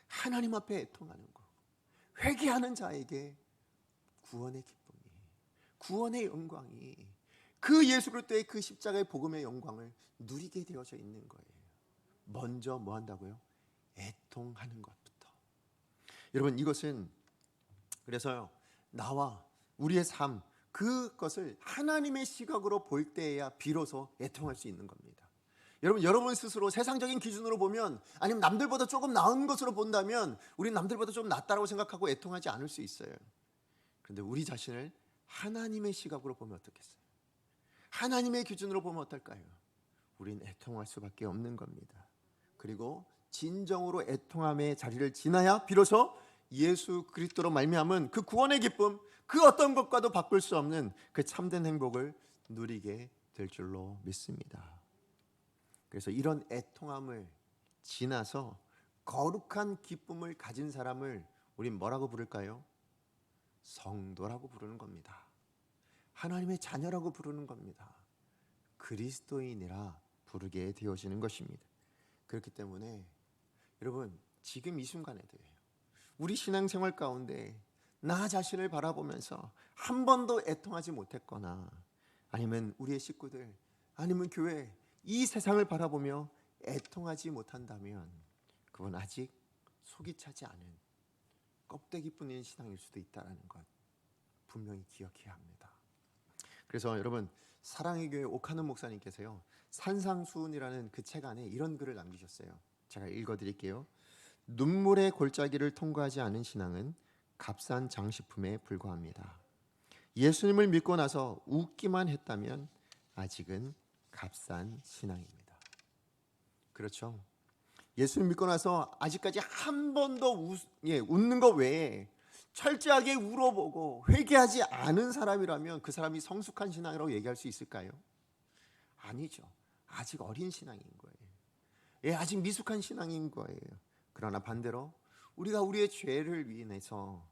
하나님 앞에 애통하는 것, 회개하는 자에게 구원의 기쁨이, 구원의 영광이, 그 예수 그리스도의 그 십자가의 복음의 영광을 누리게 되어져 있는 거예요. 먼저 뭐 한다고요? 애통하는 것부터. 여러분, 이것은 그래서요, 나와 우리의 삶, 그것을 하나님의 시각으로 볼 때에야 비로소 애통할 수 있는 겁니다. 여러분 스스로 세상적인 기준으로 보면, 아니면 남들보다 조금 나은 것으로 본다면 우리는 남들보다 좀 낫다라고 생각하고 애통하지 않을 수 있어요. 그런데 우리 자신을 하나님의 시각으로 보면 어떻겠어요? 하나님의 기준으로 보면 어떨까요? 우리는 애통할 수밖에 없는 겁니다. 그리고 진정으로 애통함의 자리를 지나야 비로소 예수 그리스도로 말미암은 그 구원의 기쁨, 그 어떤 것과도 바꿀 수 없는 그 참된 행복을 누리게 될 줄로 믿습니다. 그래서 이런 애통함을 지나서 거룩한 기쁨을 가진 사람을 우린 뭐라고 부를까요? 성도라고 부르는 겁니다. 하나님의 자녀라고 부르는 겁니다. 그리스도인이라 부르게 되어지는 것입니다. 그렇기 때문에 여러분, 지금 이 순간에도요, 우리 신앙생활 가운데 나 자신을 바라보면서 한 번도 애통하지 못했거나, 아니면 우리의 식구들, 아니면 교회, 이 세상을 바라보며 애통하지 못한다면 그건 아직 속이 차지 않은 껍데기뿐인 신앙일 수도 있다는 것 분명히 기억해야 합니다. 그래서 여러분, 사랑의 교회 옥하는 목사님께서요, 산상수훈이라는 그 책 안에 이런 글을 남기셨어요. 제가 읽어드릴게요. 눈물의 골짜기를 통과하지 않은 신앙은 값싼 장식품에 불과합니다. 예수님을 믿고 나서 웃기만 했다면 아직은 값싼 신앙입니다. 그렇죠? 예수님 믿고 나서 아직까지 한 번도 웃는 것 외에 철저하게 울어보고 회개하지 않은 사람이라면 그 사람이 성숙한 신앙이라고 얘기할 수 있을까요? 아니죠. 아직 어린 신앙인 거예요. 예, 아직 미숙한 신앙인 거예요. 그러나 반대로 우리가 우리의 죄를 위해서,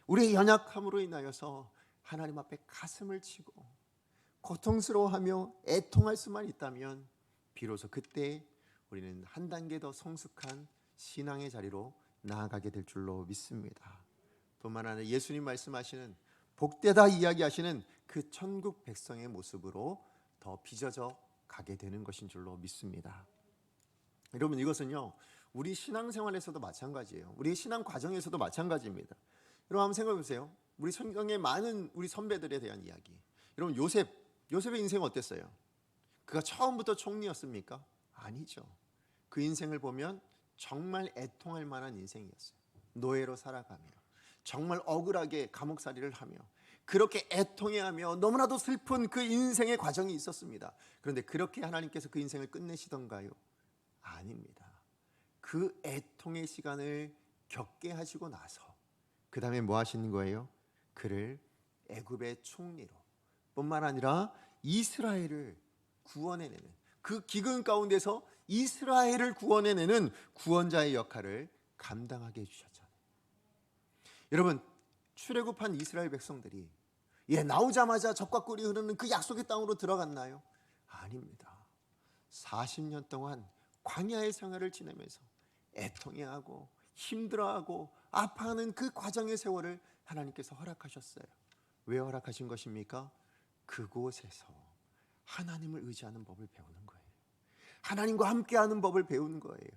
우리의 연약함으로 인하여서 하나님 앞에 가슴을 치고 고통스러워하며 애통할 수만 있다면 비로소 그때 우리는 한 단계 더 성숙한 신앙의 자리로 나아가게 될 줄로 믿습니다. 뿐만 아니라 예수님 말씀하시는, 복되다 이야기하시는 그 천국 백성의 모습으로 더 빚어져 가게 되는 것인 줄로 믿습니다. 여러분, 이것은요, 우리 신앙생활에서도 마찬가지예요. 우리 신앙 과정에서도 마찬가지입니다. 여러분, 한번 생각해 보세요. 우리 성경의 많은 우리 선배들에 대한 이야기. 여러분, 요셉의 인생은 어땠어요? 그가 처음부터 총리였습니까? 아니죠. 그 인생을 보면 정말 애통할 만한 인생이었어요. 노예로 살아가며 정말 억울하게 감옥살이를 하며 그렇게 애통해하며 너무나도 슬픈 그 인생의 과정이 있었습니다. 그런데 그렇게 하나님께서 그 인생을 끝내시던가요? 아닙니다. 그 애통의 시간을 겪게 하시고 나서 그 다음에 뭐 하시는 거예요? 그를 애굽의 총리로 뿐만 아니라 이스라엘을 구원해내는, 그 기근 가운데서 이스라엘을 구원해내는 구원자의 역할을 감당하게 해주셨잖아요. 여러분, 출애굽한 이스라엘 백성들이 나오자마자 젖과 꿀이 흐르는 그 약속의 땅으로 들어갔나요? 아닙니다. 40년 동안 광야의 생활을 지내면서 애통해하고 힘들어하고 아파하는 그 과정의 세월을 하나님께서 허락하셨어요. 왜 허락하신 것입니까? 그곳에서 하나님을 의지하는 법을 배우는 거예요. 하나님과 함께하는 법을 배우는 거예요.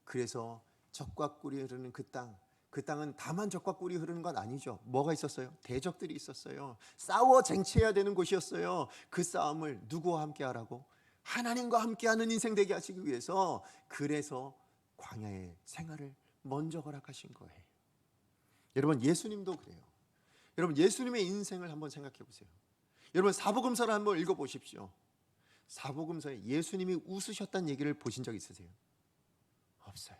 그래서 젖과 꿀이 흐르는 그 땅, 그 땅은 다만 젖과 꿀이 흐르는 건 아니죠. 뭐가 있었어요? 대적들이 있었어요. 싸워 쟁취해야 되는 곳이었어요. 그 싸움을 누구와 함께 하라고? 하나님과 함께하는 인생 되게 하시기 위해서, 그래서 광야의 생활을 먼저 허락하신 거예요. 여러분, 예수님도 그래요. 여러분, 예수님의 인생을 한번 생각해 보세요. 여러분, 사복음서를 한번 읽어보십시오. 사복음서에 예수님이 웃으셨다는 얘기를 보신 적 있으세요? 없어요.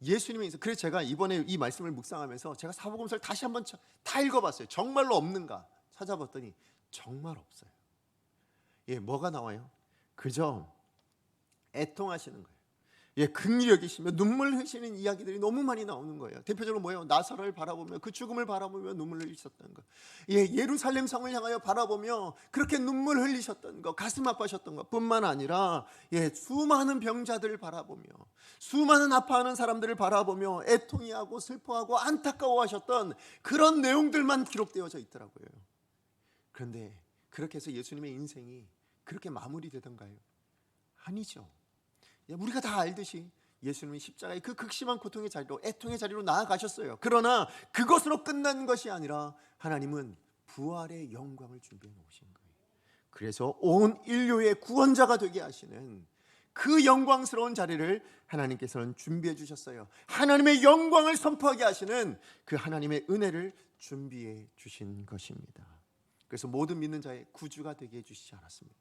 예수님의 인생. 그래서 제가 이번에 이 말씀을 묵상하면서 제가 사복음서를 다시 한번 다 읽어봤어요. 정말로 없는가 찾아봤더니 정말 없어요. 뭐가 나와요? 그저 애통하시는 거예요. 긍휼히 여기시며 눈물 흘리시는 이야기들이 너무 많이 나오는 거예요. 대표적으로 뭐예요? 나사로를 바라보며 그 죽음을 바라보며 눈물 흘리셨던 것. 예루살렘 성을 향하여 바라보며 그렇게 눈물 흘리셨던 것, 가슴 아파하셨던 것 뿐만 아니라 수많은 병자들을 바라보며 수많은 아파하는 사람들을 바라보며 애통해하고 슬퍼하고 안타까워하셨던 그런 내용들만 기록되어져 있더라고요. 그런데 그렇게 해서 예수님의 인생이 그렇게 마무리되던가요? 아니죠. 우리가 다 알듯이 예수님이 십자가의 그 극심한 고통의 자리로, 애통의 자리로 나아가셨어요. 그러나 그것으로 끝난 것이 아니라 하나님은 부활의 영광을 준비해 놓으신 거예요. 그래서 온 인류의 구원자가 되게 하시는 그 영광스러운 자리를 하나님께서는 준비해 주셨어요. 하나님의 영광을 선포하게 하시는 그 하나님의 은혜를 준비해 주신 것입니다. 그래서 모든 믿는 자의 구주가 되게 해주시지 않았습니까?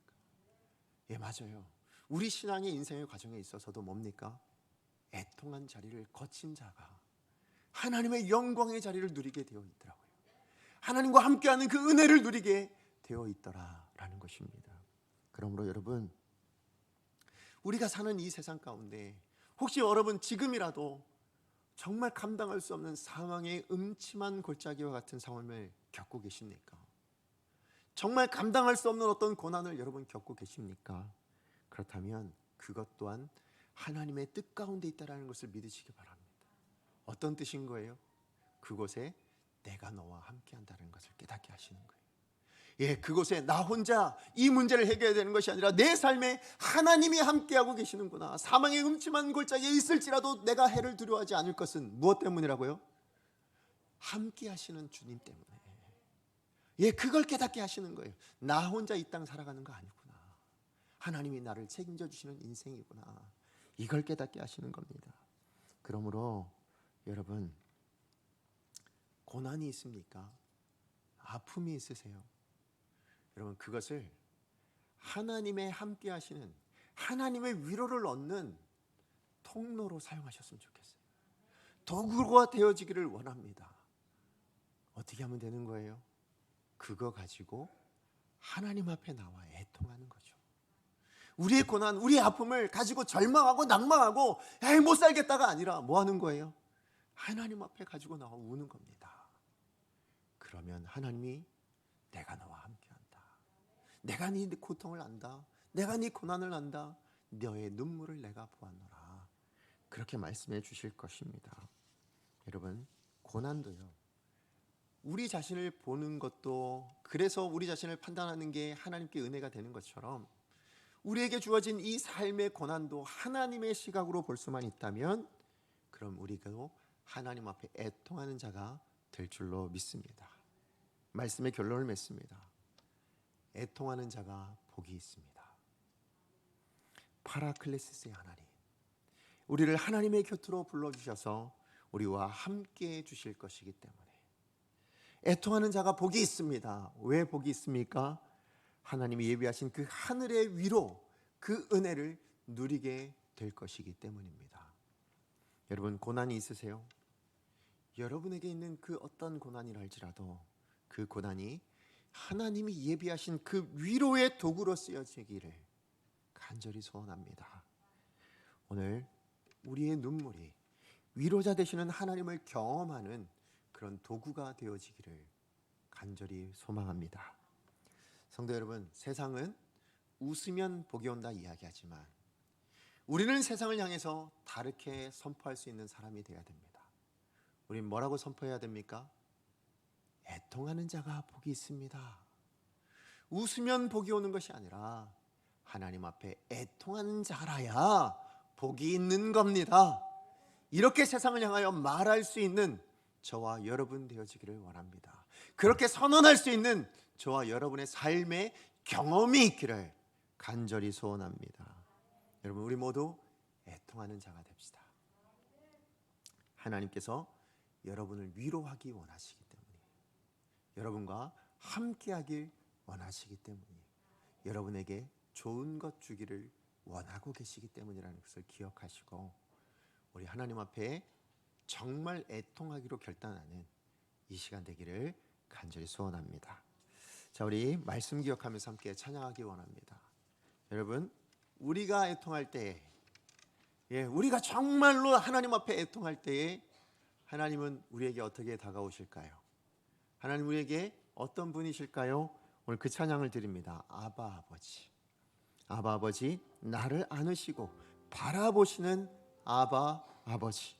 맞아요. 우리 신앙의 인생의 과정에 있어서도 뭡니까? 애통한 자리를 거친 자가 하나님의 영광의 자리를 누리게 되어 있더라고요. 하나님과 함께하는 그 은혜를 누리게 되어 있더라라는 것입니다. 그러므로 여러분, 우리가 사는 이 세상 가운데 혹시 여러분 지금이라도 정말 감당할 수 없는 상황의 음침한 골짜기와 같은 상황을 겪고 계십니까? 정말 감당할 수 없는 어떤 고난을 여러분 겪고 계십니까? 그렇다면 그것 또한 하나님의 뜻 가운데 있다라는 것을 믿으시기 바랍니다. 어떤 뜻인 거예요? 그곳에 내가 너와 함께 한다는 것을 깨닫게 하시는 거예요. 예, 그곳에 나 혼자 이 문제를 해결해야 되는 것이 아니라 내 삶에 하나님이 함께하고 계시는구나. 사망의 음침한 골짜기에 있을지라도 내가 해를 두려워하지 않을 것은 무엇 때문이라고요? 함께 하시는 주님 때문에. 예, 그걸 깨닫게 하시는 거예요. 나 혼자 이 땅 살아가는 거 아니구나. 하나님이 나를 책임져 주시는 인생이구나. 이걸 깨닫게 하시는 겁니다. 그러므로 여러분, 고난이 있습니까? 아픔이 있으세요? 여러분, 그것을 하나님의 함께 하시는, 하나님의 위로를 얻는 통로로 사용하셨으면 좋겠어요. 도구가 되어지기를 원합니다. 어떻게 하면 되는 거예요? 그거 가지고 하나님 앞에 나와 애통하는 거죠. 우리의 고난, 우리의 아픔을 가지고 절망하고 낭망하고 에이 못 살겠다가 아니라 뭐 하는 거예요? 하나님 앞에 가지고 나와 우는 겁니다. 그러면 하나님이 내가 너와 함께한다. 내가 네 고통을 안다. 내가 네 고난을 안다. 너의 눈물을 내가 보았노라. 그렇게 말씀해 주실 것입니다. 여러분, 고난도요, 우리 자신을 보는 것도, 그래서 우리 자신을 판단하는 게 하나님께 은혜가 되는 것처럼 우리에게 주어진 이 삶의 고난도 하나님의 시각으로 볼 수만 있다면 그럼 우리도 하나님 앞에 애통하는 자가 될 줄로 믿습니다. 말씀의 결론을 맺습니다. 애통하는 자가 복이 있습니다. 파라클레시스의 하나님, 우리를 하나님의 곁으로 불러주셔서 우리와 함께 해 주실 것이기 때문에 애통하는 자가 복이 있습니다. 왜 복이 있습니까? 하나님이 예비하신 그 하늘의 위로, 그 은혜를 누리게 될 것이기 때문입니다. 여러분, 고난이 있으세요? 여러분에게 있는 그 어떤 고난이라 할지라도 그 고난이 하나님이 예비하신 그 위로의 도구로 쓰여지기를 간절히 소원합니다. 오늘 우리의 눈물이 위로자 되시는 하나님을 경험하는 그런 도구가 되어지기를 간절히 소망합니다. 성도 여러분, 세상은 웃으면 복이 온다 이야기하지만 우리는 세상을 향해서 다르게 선포할 수 있는 사람이 되어야 됩니다. 우린 뭐라고 선포해야 됩니까? 애통하는 자가 복이 있습니다. 웃으면 복이 오는 것이 아니라 하나님 앞에 애통하는 자라야 복이 있는 겁니다. 이렇게 세상을 향하여 말할 수 있는 저와 여러분 되어지기를 원합니다. 그렇게 선언할 수 있는 저와 여러분의 삶의 경험이 있기를 간절히 소원합니다. 여러분, 우리 모두 애통하는 자가 됩시다. 하나님께서 여러분을 위로하기 원하시기 때문에, 여러분과 함께하길 원하시기 때문에, 여러분에게 좋은 것 주기를 원하고 계시기 때문이라는 것을 기억하시고 우리 하나님 앞에 정말 애통하기로 결단하는 이 시간 되기를 간절히 소원합니다. 자, 우리 말씀 기억하면서 함께 찬양하기 원합니다. 여러분, 우리가 애통할 때에, 우리가 정말로 하나님 앞에 애통할 때에 하나님은 우리에게 어떻게 다가오실까요? 하나님 우리에게 어떤 분이실까요? 오늘 그 찬양을 드립니다. 아바 아버지, 아바 아버지, 나를 안으시고 바라보시는 아바 아버지,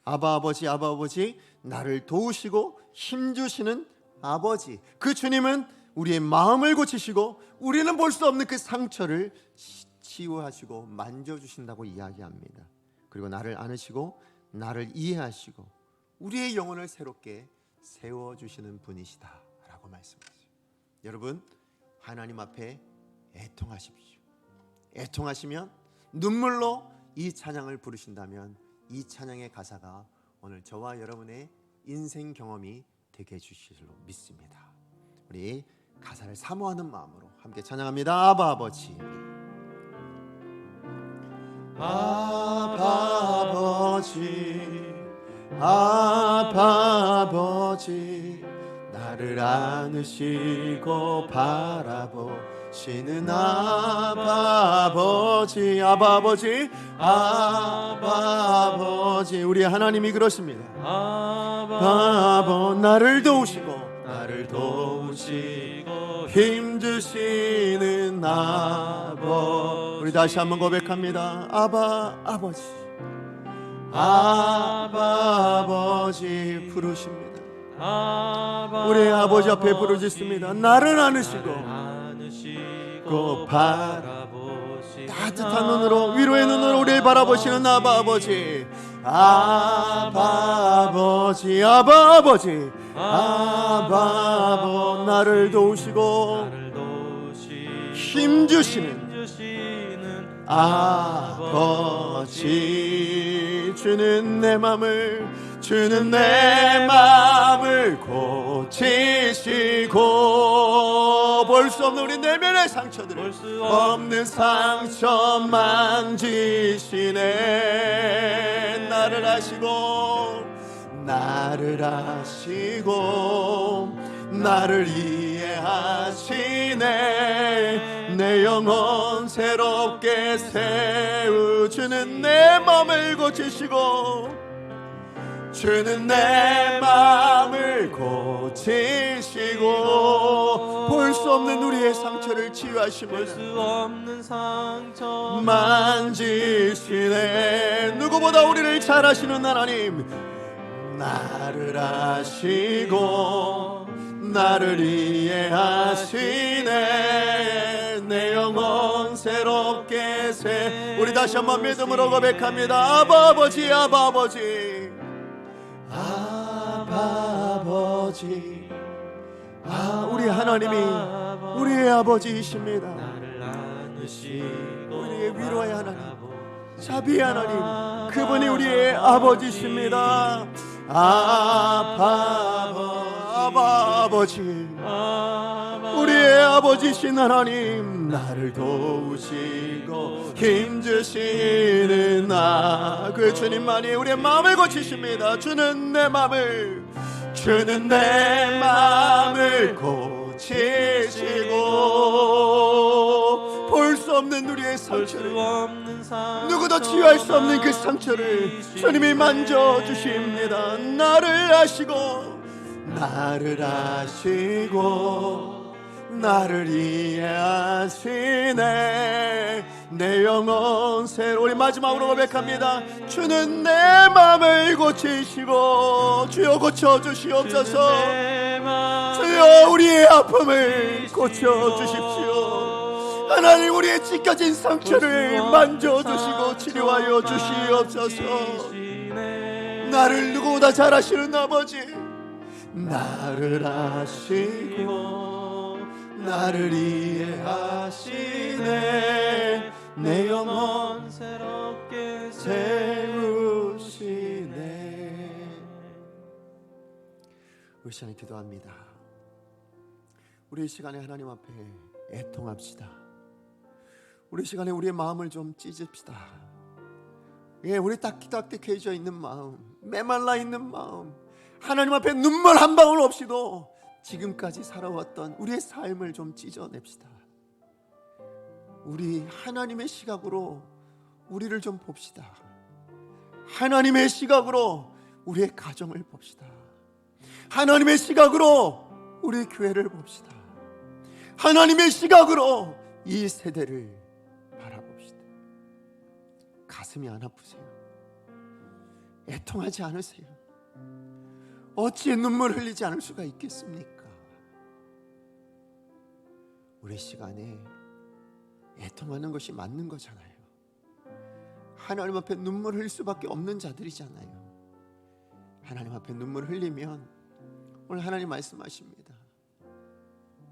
아바 아버지, 아바 아버지, 나를 도우시고 힘주시는 아버지. 그 주님은 우리의 마음을 고치시고 우리는 볼 수 없는 그 상처를 치유하시고 만져주신다고 이야기합니다. 그리고 나를 안으시고 나를 이해하시고 우리의 영혼을 새롭게 세워주시는 분이시다 라고 말씀하세요. 여러분, 하나님 앞에 애통하십시오. 애통하시면, 눈물로 이 찬양을 부르신다면 이 찬양의 가사가 오늘 저와 여러분의 인생 경험이 되게 해주실 줄로 믿습니다. 우리 가사를 사모하는 마음으로 함께 찬양합니다. 아바 아버지, 아바 아버지, 아바 아버지, 나를 안으시고 바라보시는 아바 아버지, 아바 아버지, 아바 아버지. 우리 하나님이 그러십니다. 아바 아버, 나를 도우시고 힘 주시는 아버지. 우리 다시 한번 고백합니다. 아버지, 아버지 부르십니다. 우리 아버지 앞에 부르짖습니다. 나를 안으시고 따뜻한 눈으로, 위로의 눈으로 우리를 바라보시는 아버지. 아버지, 나를 도우시고 힘주시는 아버지. 주는 내 맘을 고치시고 볼 수 없는 우리 내면의 상처들을 없는 상처 만지시네. 나를 아시고 나를 이해하시네. 내 영혼 새롭게 세우주는 내 맘을 고치시고 주는 내 맘을 고치시고 볼 수 없는 우리의 상처를 치유하시며 만지시네. 누구보다 우리를 잘 아시는 하나님, 나를 아시고 나를 이해하시네. 내 영혼 새롭게 우리 다시 한번 믿음으로 고백합니다. 아버지, 우리 하나님이 우리의 아버지이십니다. 우리의 위로의 하나님, 자비의 하나님, 그분이 우리의 아버지십니다. 아버지, 우리의 아버지신 하나님, 나를 도우시고 힘주시는 그 주님만이 우리의 마음을 고치십니다. 주는 내 마음을 고치시고 볼 수 없는 우리의 상처를, 누구도 치유할 수 없는 그 상처를 주님이 만져주십니다. 나를 아시고 나를 이해하시네. 내 영혼 새로. 우리 마지막으로 고백합니다. 주는 내 맘을 고치시고 주여 고쳐주시옵소서. 주여 우리의 아픔을 고쳐주십시오. 하나님, 우리의 찢겨진 상처를 만져주시고 치료하여 주시옵소서. 나를 누구보다 잘 아시는 아버지, 나를 아시고 나를 이해하시네. 내 영혼 새롭게 세우시네. 우리 시간에 기도합니다. 우리 시간에 하나님 앞에 애통합시다. 우리 시간에 우리의 마음을 좀 찢읍시다. 우리 딱딱해져 있는 마음, 메말라 있는 마음, 하나님 앞에 눈물 한 방울 없이도 지금까지 살아왔던 우리의 삶을 좀 찢어냅시다. 우리 하나님의 시각으로 우리를 좀 봅시다. 하나님의 시각으로 우리의 가정을 봅시다. 하나님의 시각으로 우리 교회를 봅시다. 하나님의 시각으로 이 세대를 바라봅시다. 가슴이 안 아프세요? 애통하지 않으세요? 어찌 눈물 흘리지 않을 수가 있겠습니까? 우리 시간에 애통하는 것이 맞는 거잖아요. 하나님 앞에 눈물 흘릴 수밖에 없는 자들이잖아요. 하나님 앞에 눈물 흘리면 오늘 하나님 말씀하십니다.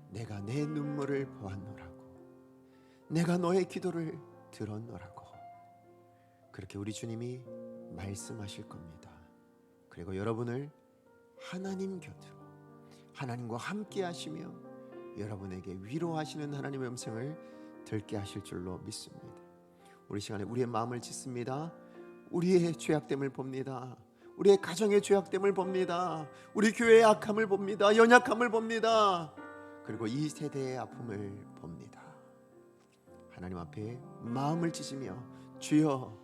내가 내 눈물을 보았노라고, 내가 너의 기도를 들었노라고. 그렇게 우리 주님이 말씀하실 겁니다. 그리고 여러분을 하나님 곁으로, 하나님과 함께 하시며 여러분에게 위로하시는 하나님의 음성을 듣게 하실 줄로 믿습니다. 우리 시간에 우리의 마음을 찢습니다. 우리의 죄악됨을 봅니다. 우리의 가정의 죄악됨을 봅니다. 우리 교회의 악함을 봅니다. 연약함을 봅니다. 그리고 이 세대의 아픔을 봅니다. 하나님 앞에 마음을 찢으며 주여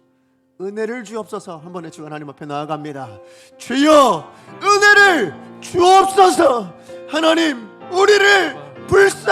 은혜를 주옵소서. 한 번에 주가 하나님 앞에 나아갑니다. 주여 은혜를 주옵소서. 하나님, 우리를 불쌍히